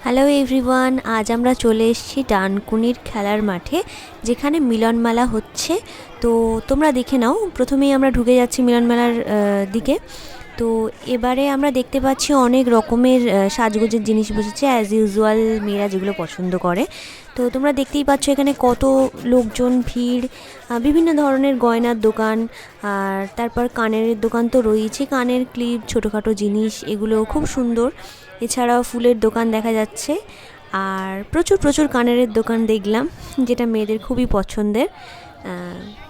Hello everyone, আজ আমরা চলে এসেছি ডানকুনির খেলার মাঠে, যেখানে মিলনমেলা হচ্ছে। তো তোমরা দেখে নাও। প্রথমেই আমরা ঢুকে যাচ্ছি মিলনমেলার দিকে। তো এবারে আমরা দেখতে পাচ্ছি অনেক রকমের সাজগোজের জিনিস বসেছে, অ্যাজ ইউজুয়াল মেয়েরা যেগুলো পছন্দ করে। তো তোমরা দেখতেই পাচ্ছ এখানে কত লোকজন, ভিড়, বিভিন্ন ধরনের গয়নার দোকান, আর তারপর কানের দোকান তো রয়েছে, কানের ক্লিপ, ছোটোখাটো জিনিস, এগুলো খুব সুন্দর। এছাড়াও ফুলের দোকান দেখা যাচ্ছে, আর প্রচুর প্রচুর কানের দোকান দেখলাম, যেটা মেয়েদের খুবই পছন্দের।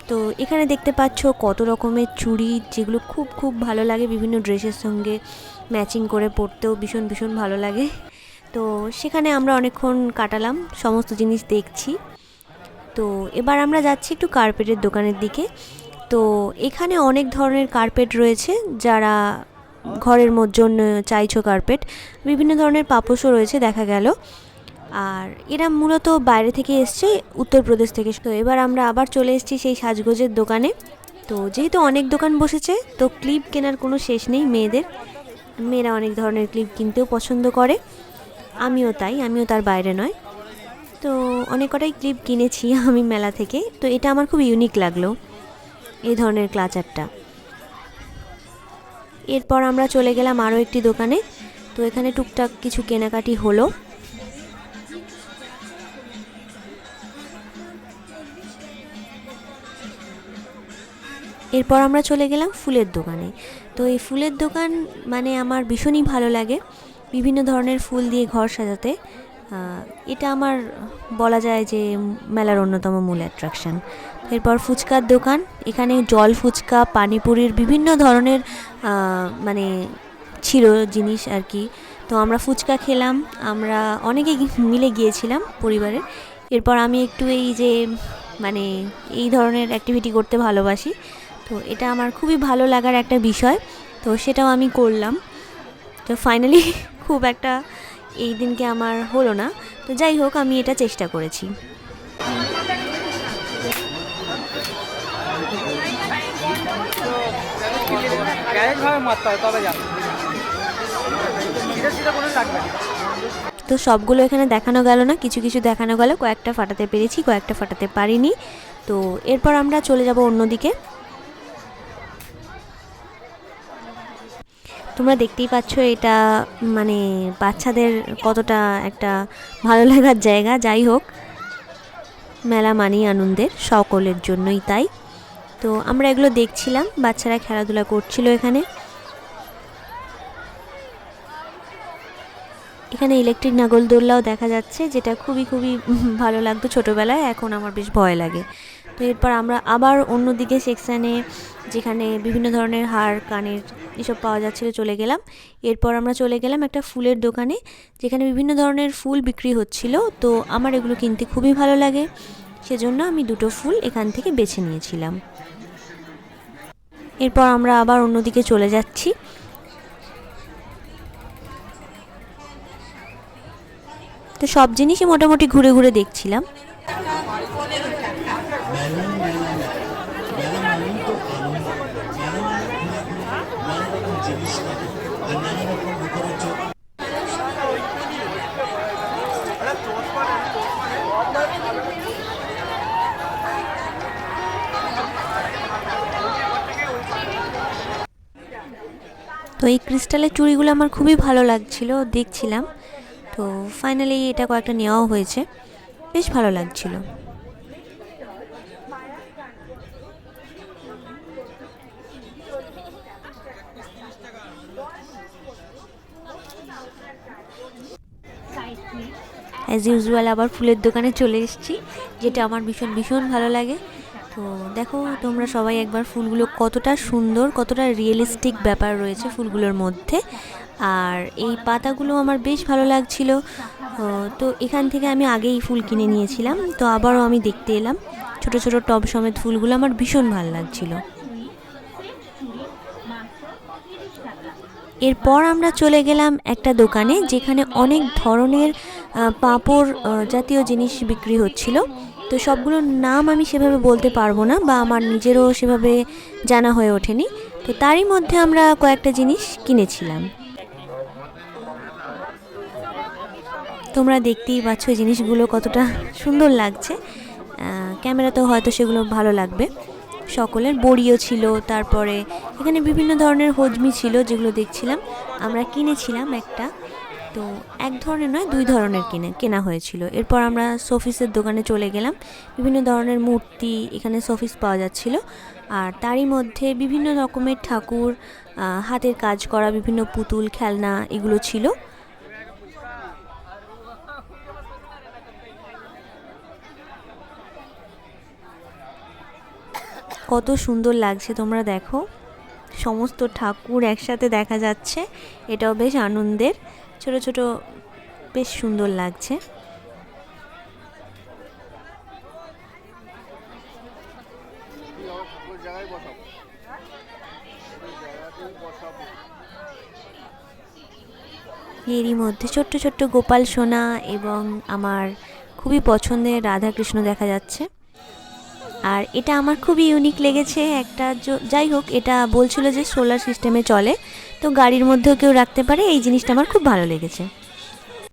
তো এখানে দেখতে পাচ্ছ কত রকমের চুড়ি, যেগুলো খুব খুব ভালো লাগে, বিভিন্ন ড্রেসের সঙ্গে ম্যাচিং করে পরতেও ভীষণ ভীষণ ভালো লাগে। তো সেখানে আমরা অনেকক্ষণ কাটালাম, সমস্ত জিনিস দেখছি। তো এবার আমরা যাচ্ছি একটু কার্পেটের দোকানের দিকে। তো এখানে অনেক ধরনের কার্পেট রয়েছে, যারা ঘরের জন্য চাইছো কার্পেট, বিভিন্ন ধরনের পাপোশও রয়েছে দেখা গেল। আর এরা মূলত বাইরে থেকে এসছে, উত্তরপ্রদেশ থেকে। তো এবার আমরা আবার চলে এসেছি সেই সাজগোজের দোকানে। তো যেহেতু অনেক দোকান বসেছে, তো ক্লিপ কেনার কোনো শেষ নেই মেয়েদের। মেয়েরা অনেক ধরনের ক্লিপ কিনতেও পছন্দ করে, আমিও তাই, আমিও তার বাইরে নয়। তো অনেক কটাই ক্লিপ কিনেছি আমি মেলা থেকে। তো এটা আমার খুব ইউনিক লাগলো, এই ধরনের ক্লাচারটা। এরপর আমরা চলে গেলাম আরও একটি দোকানে। তো এখানে টুকটাক কিছু কেনাকাটি হলো। এরপর আমরা চলে গেলাম ফুলের দোকানে। তো এই ফুলের দোকান মানে আমার ভীষণই ভালো লাগে, বিভিন্ন ধরনের ফুল দিয়ে ঘর সাজাতে। এটা আমার বলা যায় যে মেলার অন্যতম মূল অ্যাট্রাকশান। এরপর ফুচকার দোকান, এখানে জল ফুচকা, পানিপুরির বিভিন্ন ধরনের মানে ছিল জিনিস আর কি। তো আমরা ফুচকা খেলাম, আমরা অনেকে মিলে গিয়েছিলাম পরিবারের। এরপর আমি একটু এই যে মানে এই ধরনের অ্যাক্টিভিটি করতে ভালোবাসি, তো এটা আমার খুবই ভালো লাগার একটা বিষয়, তো সেটাও আমি করলাম। তো ফাইনালি খুব একটা এই দিনকে আমার হলো না, তো যাই হোক আমি এটা চেষ্টা করেছি। তো সবগুলো এখানে দেখানো গেল না, কিছু কিছু দেখানো গেল, কয়েকটা ফাটাতে পেরেছি, কয়েকটা ফাটাতে পারিনি। তো এরপর আমরা চলে যাব অন্যদিকে। তোমরা দেখতেই পাচ্ছ এটা মানে বাচ্চাদের কতটা একটা ভালো লাগার জায়গা। যাই হোক, মেলা মানেই আনন্দের, সকলের জন্যই তাই। তো আমরা এগুলো দেখছিলাম, বাচ্চারা খেলাধুলা করছিল এখানে। এখানে ইলেকট্রিক নাগরদোলনাও দেখা যাচ্ছে, যেটা খুবই খুবই ভালো লাগতো ছোটোবেলায়, এখন আমার বেশ ভয় লাগে। তো এরপর আমরা আবার অন্যদিকে সেকশানে, যেখানে বিভিন্ন ধরনের হার, কানের এসব পাওয়া যাচ্ছিলো, চলে গেলাম। এরপর আমরা চলে গেলাম একটা ফুলের দোকানে, যেখানে বিভিন্ন ধরনের ফুল বিক্রি হচ্ছিল। তো আমার এগুলো কিনতে খুবই ভালো লাগে, সেজন্য আমি দুটো ফুল এখান থেকে বেছে নিয়েছিলাম। এরপর আমরা আবার অন্যদিকে চলে যাচ্ছি। তো সব জিনিসই মোটামুটি ঘুরে ঘুরে দেখছিলাম। তো এই ক্রিস্টালের চুড়িগুলো আমার খুবই ভালো লাগছিল, দেখছিলাম। তো ফাইনালি এটা কয়েকটা নেওয়াও হয়েছে, বেশ ভালো লাগছিল। অ্যাজ ইউজুয়াল আবার ফুলের দোকানে চলে এসেছি, যেটা আমার ভীষণ ভীষণ ভালো লাগে। তো দেখো তোমরা সবাই একবার, ফুলগুলো কতটা সুন্দর, কতটা রিয়েলিস্টিক ব্যাপার রয়েছে ফুলগুলোর মধ্যে। আর এই পাতাগুলো আমার বেশ ভালো লাগছিল। তো এখান থেকে আমি আগেই ফুল কিনে নিয়েছিলাম, তো আবারও আমি দেখতে এলাম ছোট ছোট টব সমেত ফুলগুলো, আমার ভীষণ ভালো লাগছিল। এরপর আমরা চলে গেলাম একটা দোকানে, যেখানে অনেক ধরনের পাঁপড় জাতীয় জিনিস বিক্রি হচ্ছিল। তো সবগুলোর নাম আমি সেভাবে বলতে পারবো না, বা আমার নিজেরও সেভাবে জানা হয়ে ওঠেনি। তো তারই মধ্যে আমরা কয়েকটা জিনিস কিনেছিলাম। তোমরা দেখতেই পাচ্ছ এই জিনিসগুলো কতটা সুন্দর লাগছে। ক্যামেরাতেও হয়তো সেগুলো ভালো লাগবে। সকলের বড়িও ছিল, তারপরে এখানে বিভিন্ন ধরনের হজমি ছিল যেগুলো দেখছিলাম। আমরা কিনেছিলাম একটা, তো এক ধরনের নয়, 2 ধরনের কেনা হয়েছিল। এরপর আমরা শোপিসের দোকানে চলে গেলাম। বিভিন্ন ধরনের মূর্তি এখানে শোপিস পাওয়া যাচ্ছিল, আর তারই মধ্যে বিভিন্ন রকমের ঠাকুর, হাতের কাজ করা বিভিন্ন পুতুল খেলনা এগুলো ছিল। কত সুন্দর লাগছে তোমরা দেখো, সমস্ত ঠাকুর একসাথে দেখা যাচ্ছে। এটাও বেশ আনন্দের, ছোট ছোট, বেশ সুন্দর লাগছে। এরই মধ্যে ছোট্ট ছোট্ট গোপাল সোনা এবং আমার খুবই পছন্দের রাধাকৃষ্ণ দেখা যাচ্ছে। আর এটা আমার খুবই ইউনিক লেগেছে একটা, যাই হোক, এটা বলছিল যে সোলার সিস্টেমে চলে, তো গাড়ির মধ্যেও কেউ রাখতে পারে। এই জিনিসটা আমার খুব ভালো লেগেছে।